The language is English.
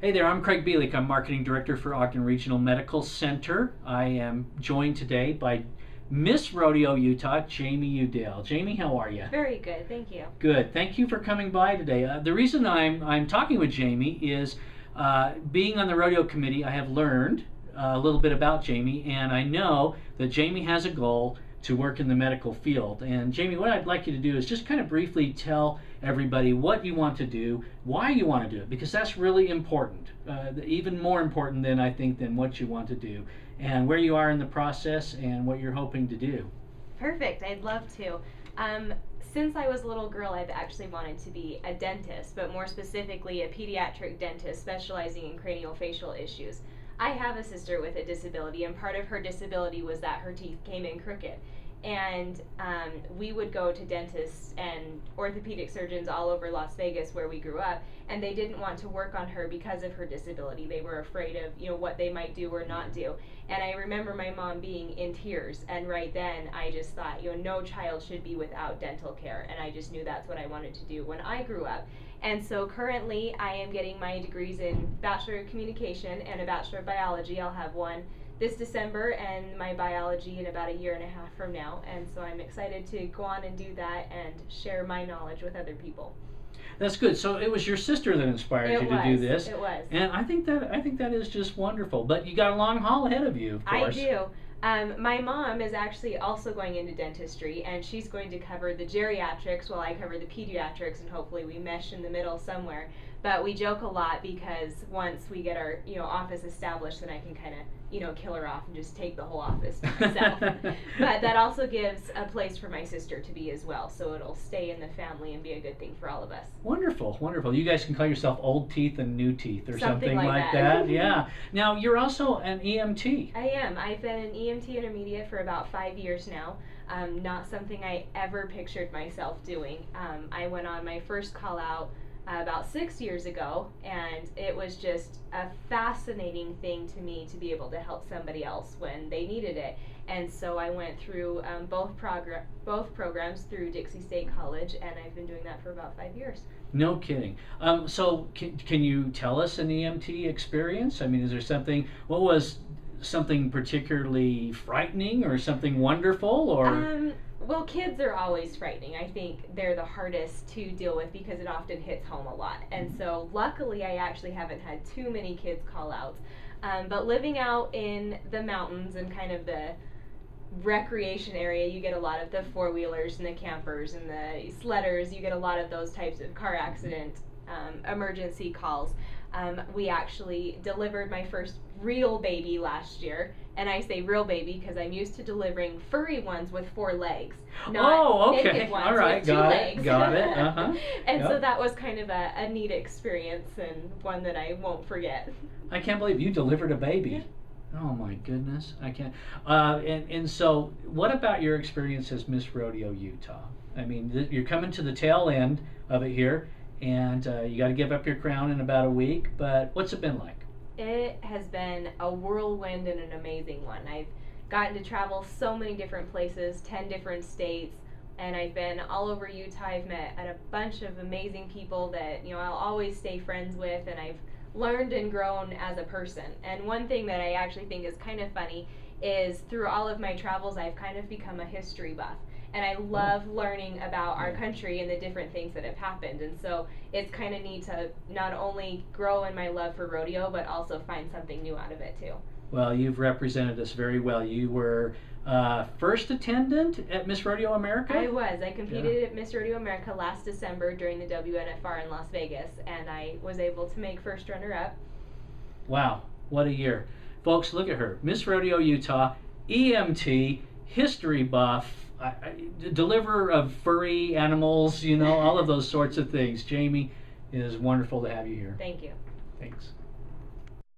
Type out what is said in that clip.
Hey there, I'm Craig Bielik. I'm Marketing Director for Ogden Regional Medical Center. I am joined today by Miss Rodeo Utah, Jamie Udell. Jamie, how are you? Very good, thank you. Good. Thank you for coming by today. The reason I'm talking with Jamie is being on the rodeo committee, I have learned a little bit about Jamie, and I know that Jamie has a goal to work in the medical field. And Jamie, what I'd like you to do is just kind of briefly tell everybody what you want to do, why you want to do it, because that's really important, even more important than I think than what you want to do, and where you are in the process and what you're hoping to do. Perfect, I'd love to. Since I was a little girl, I've actually wanted to be a dentist, but more specifically a pediatric dentist specializing in craniofacial issues. I have a sister with a disability, and part of her disability was that her teeth came in crooked. And we would go to dentists and orthopedic surgeons all over Las Vegas where we grew up, and they didn't want to work on her because of her disability. They were afraid of, what they might do or not do. And I remember my mom being in tears, and right then I just thought, no child should be without dental care, and I just knew that's what I wanted to do when I grew up. And so currently I am getting my degrees in Bachelor of Communication and a Bachelor of Biology. I'll have one this December and my biology in about a year and a half from now, and so I'm excited to go on and do that and share my knowledge with other people. That's good. So it was your sister that inspired you to do this. It was. And I think that is just wonderful. But you got a long haul ahead of you, of course. I do. My mom is actually also going into dentistry, and she's going to cover the geriatrics while I cover the pediatrics, and hopefully we mesh in the middle somewhere. But we joke a lot because once we get our office established, then I can kind of kill her off and just take the whole office to myself. But that also gives a place for my sister to be as well, so it'll stay in the family and be a good thing for all of us. Wonderful, wonderful. You guys can call yourself Old Teeth and New Teeth or something like that. Yeah. Now, you're also an EMT. I am. I've been an EMT intermediate for about 5 years now. Not something I ever pictured myself doing. I went on my first call out about 6 years ago, and it was just a fascinating thing to me to be able to help somebody else when they needed it. And so I went through both programs through Dixie State College, and I've been doing that for about 5 years. No kidding. So can you tell us an EMT experience? I mean, is there something, what was something particularly frightening or something wonderful, or? Well, kids are always frightening. I think they're the hardest to deal with because it often hits home a lot. And so luckily I actually haven't had too many kids call outs. But living out in the mountains and kind of the recreation area, you get a lot of the four-wheelers and the campers and the sledders. You get a lot of those types of car accident emergency calls. We actually delivered my first real baby last year, and I say real baby because I'm used to delivering furry ones with 4 legs, not naked ones all right, with 2 legs. Got it. And so that was kind of a neat experience and one that I won't forget. I can't believe you delivered a baby. Yeah. Oh my goodness, I can't. And so, what about your experience as Miss Rodeo Utah? I mean, you're coming to the tail end of it here, and you got to give up your crown in about a week, but what's it been like? It has been a whirlwind and an amazing one. I've gotten to travel so many different places, 10 different states, and I've been all over Utah. I've met a bunch of amazing people that I'll always stay friends with, and I've learned and grown as a person. And one thing that I actually think is kind of funny is through all of my travels, I've kind of become a history buff. And I love learning about our country and the different things that have happened. And so it's kind of neat to not only grow in my love for rodeo, but also find something new out of it too. Well, you've represented us very well. You were first attendant at Miss Rodeo America? I was. I competed at Miss Rodeo America last December during the WNFR in Las Vegas, and I was able to make first runner-up. Wow, what a year. Folks, look at her. Miss Rodeo Utah, EMT, history buff, deliverer of furry animals, all of those sorts of things. Jamie, it is wonderful to have you here. Thank you. Thanks.